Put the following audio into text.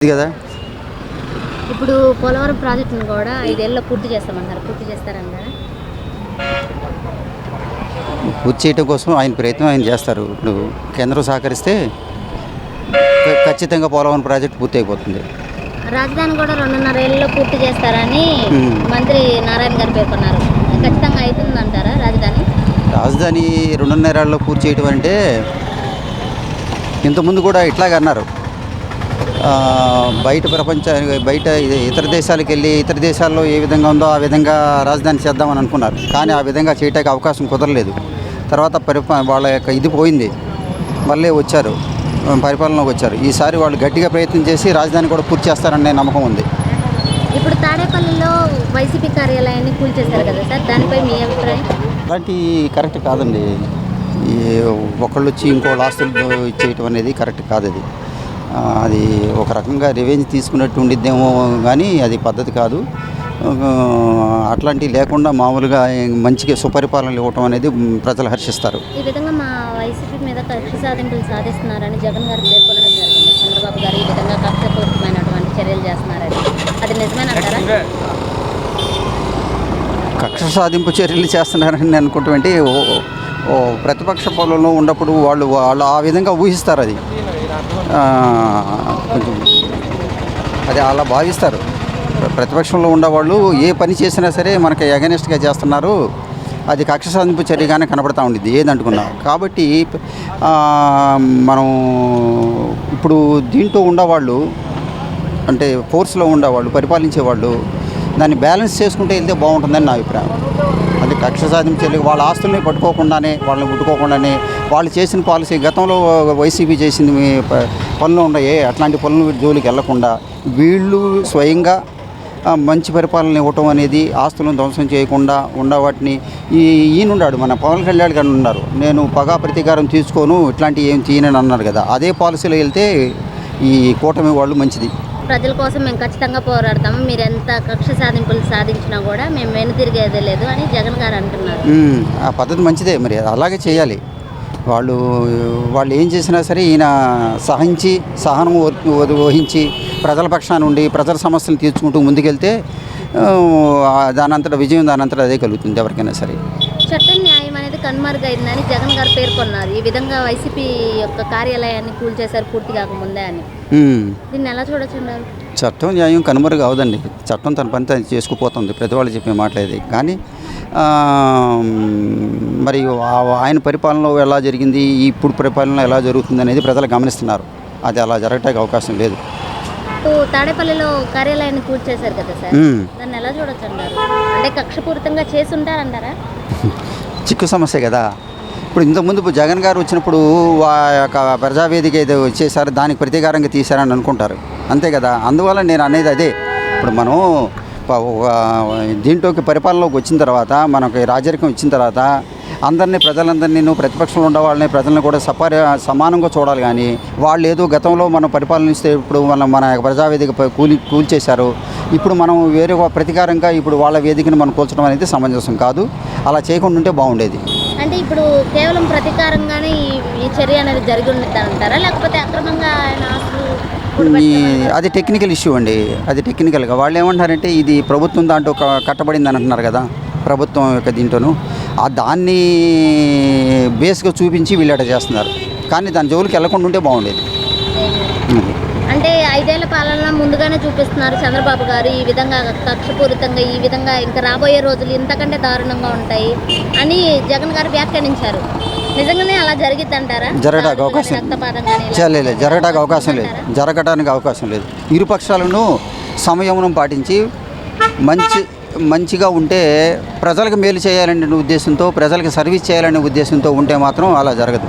ఇది కదా. ఇప్పుడు పోలవరం ప్రాజెక్టును కూడా 5 ఏళ్లలో పూర్తి చేస్తామంటారు. పూర్తి చేస్తారంటారా? పూర్తి చేయడం కోసం ఆయన ప్రయత్నం ఆయన చేస్తారు. ఇప్పుడు కేంద్రం సహకరిస్తే ఖచ్చితంగా పోలవరం ప్రాజెక్టు పూర్తి అయిపోతుంది. రాజధాని కూడా 2.5 ఏళ్లలో పూర్తి చేస్తారని మంత్రి నారాయణ గారు పేర్కొన్నారు. ఖచ్చితంగా అవుతుందంటారా రాజధాని? రాజధాని 2.5 ఏళ్లలో పూర్తి చేయడం అంటే ఇంతకుముందు కూడా ఇట్లాగే అన్నారు. బయట ఇతర దేశాలకు వెళ్ళి ఇతర దేశాల్లో ఏ విధంగా ఉందో ఆ విధంగా రాజధాని చేద్దామని అనుకున్నారు. కానీ ఆ విధంగా చేయడానికి అవకాశం కుదరలేదు. తర్వాత వాళ్ళ యొక్క ఇది పోయింది, మళ్ళీ వచ్చారు, పరిపాలనలోకి వచ్చారు. ఈసారి వాళ్ళు గట్టిగా ప్రయత్నం చేసి రాజధాని కూడా పూర్తి చేస్తారనే నమ్మకం ఉంది. ఇప్పుడు తాడేపల్లిలో వైసీపీ కార్యాలయాన్ని కూల్చేశారు కదా సార్, దానిపై మీ అభిప్రాయం? అలాంటి కరెక్ట్ కాదండి. ఒకళ్ళు వచ్చి ఇంకోళ్ళు ఆస్తులు ఇచ్చేయటం అనేది కరెక్ట్ కాదు. అది ఒక రకంగా రివెంజ్ తీసుకున్నట్టు ఉండిద్దేమో కానీ అది పద్ధతి కాదు. అట్లాంటివి లేకుండా మామూలుగా మంచిగా సుపరిపాలన ఇవ్వటం అనేది ప్రజలు హర్షిస్తారు. ఈ విధంగా మా వైసీపీ మీద కక్ష సాధింపులు సాధిస్తున్నారని జగన్ గారు పేర్కొనడం జరిగింది. చంద్రబాబు గారు ఈ విధంగా కక్షపూరితమైనటువంటి చర్యలు చేస్తున్నారని, అది నిజమేనంటారా? కక్ష సాధింపు చర్యలు చేస్తున్నారని అనుకుంటే ప్రతిపక్ష పొలంలో ఉన్నప్పుడు వాళ్ళు ఆ విధంగా ఊహిస్తారు. కొంచెం అది అలా భావిస్తారు. ప్రతిపక్షంలో ఉండేవాళ్ళు ఏ పని చేసినా సరే మనకి అగెనిస్ట్గా చేస్తున్నారు, అది కక్ష సాధింపు చర్యగానే కనపడతా ఉండిద్ది ఏదంటుకున్నా. కాబట్టి మనం ఇప్పుడు దీంట్లో ఉండేవాళ్ళు అంటే ఫోర్స్లో ఉండేవాళ్ళు, పరిపాలించేవాళ్ళు దాన్ని బ్యాలెన్స్ చేసుకుంటే వెళ్తే బాగుంటుందని నా అభిప్రాయం. అది కక్ష సాధింపు చర్యలు వాళ్ళ ఆస్తుల్ని పట్టుకోకుండానే, వాళ్ళని ముట్టుకోకుండానే వాళ్ళు చేసిన పాలసీ గతంలో వైసీపీ చేసింది పనులు ఉన్నాయి, అట్లాంటి పనులు జోలికి వెళ్లకుండా వీళ్ళు స్వయంగా మంచి పరిపాలన ఇవ్వటం అనేది, ఆస్తులను ధ్వంసం చేయకుండా ఉండవాటిని ఈయనున్నాడు మన పవన్ కళ్యాణ్ గారు ఉన్నారు, నేను పగా ప్రతీకారం తీసుకోను ఇట్లాంటివి ఏం తీయనని అన్నారు కదా. అదే పాలసీలో వెళ్తే ఈ కూటమి వాళ్ళు మంచిది. ప్రజల కోసం మేము ఖచ్చితంగా పోరాడతాము, మీరు ఎంత కక్ష సాధింపులు సాధించినా కూడా మేము వెనుతిరిగేదే లేదు అని జగన్ గారు అంటున్నారు. ఆ పద్ధతి మంచిదే, మరి అలాగే చేయాలి. వాళ్ళు ఏం చేసినా సరే ఈయన సహనం వహించి ప్రజల పక్షాన ఉండి ప్రజల సమస్యలు తీర్చుకుంటూ ముందుకెళ్తే దానంతటా విజయం దానంతటా అదే కలుగుతుంది ఎవరికైనా సరే. చట్టం న్యాయం అనేది కనుమరుగైందని జగన్ గారు పేర్కొన్నారు. ఈ విధంగా వైసీపీ యొక్క కార్యాలయాన్ని కూల్చేశారు పూర్తి కాకముందే అని, దీన్ని ఎలా చూడొచ్చున్నారు? చట్టం న్యాయం కనుమరుగు అవదండి. చట్టం తన పని తను చేసుకుపోతుంది, ప్రతి వాళ్ళు చెప్పే మాట్లాడేది. కానీ మరి ఆయన పరిపాలనలో ఎలా జరిగింది, ఇప్పుడు పరిపాలనలో ఎలా జరుగుతుంది అనేది ప్రజలు గమనిస్తున్నారు. అది అలా జరగటానికి అవకాశం లేదు. తాడేపల్లిలో కార్యాలయాన్ని కూల్చేశారు కదా సార్, దాన్ని ఎలా చూడొచ్చు అంటారు? అంటే కక్షపూరితంగా చేసి ఉంటారంటారా? చిక్కు సమస్య కదా. ఇప్పుడు ఇంతకుముందు జగన్ గారు వచ్చినప్పుడు ఆ యొక్క ప్రజావేదిక ఏదో వచ్చేసారు, దానికి ప్రతీకారంగా తీశారని అనుకుంటారు, అంతే కదా. అందువల్ల నేను అనేది అదే. ఇప్పుడు మనం దీంట్లోకి పరిపాలనలోకి వచ్చిన తర్వాత, మనకి రాజరికం ఇచ్చిన తర్వాత ప్రజలందరినీ ప్రతిపక్షంలో ఉండే వాళ్ళని ప్రజలను కూడా సమానంగా చూడాలి. కానీ వాళ్ళు ఏదో గతంలో మనం పరిపాలనిస్తే ఇప్పుడు మన ప్రజావేదిక కూల్చేశారు, ఇప్పుడు మనం వేరే ప్రతీకారంగా ఇప్పుడు వాళ్ళ వేదికను మనం కూల్చడం అనేది సమంజసం కాదు. అలా చేయకుండా ఉంటే బాగుండేది. అంటే ఇప్పుడు కేవలం ప్రతీకారంగానే ఈ చర్య అనేది జరిగి ఉంటుందంటారా, లేకపోతే అక్రమంగా ఆయన అది టెక్నికల్ ఇష్యూ అండి. అది టెక్నికల్గా వాళ్ళు ఏమంటారంటే ఇది ప్రభుత్వం దాంట్లో కట్టబడిందని అంటున్నారు కదా, ప్రభుత్వం యొక్క దీంట్లోనూ దాన్ని బేస్గా చూపించి వీళ్ళట చేస్తున్నారు. కానీ దాని జోలికి వెళ్లకుండా ఉంటే బాగుండేది. అంటే 5 ఏళ్ల పాలన ముందుగానే చూపిస్తున్నారు చంద్రబాబు గారు, ఈ విధంగా కక్షపూరితంగా ఈ విధంగా ఇంకా రాబోయే రోజులు ఇంతకంటే దారుణంగా ఉంటాయి అని జగన్ గారు వ్యాఖ్యానించారు. నిజంగానే అలా జరిగిద్దంటారా? జరగడానికి అవకాశం లేదు. ఇరుపక్షాలను సంయమనం పాటించి మంచిగా ఉంటే, ప్రజలకు మేలు చేయాలనే ఉద్దేశంతో, ప్రజలకు సర్వీస్ చేయాలనే ఉద్దేశంతో ఉంటే మాత్రం అలా జరగదు.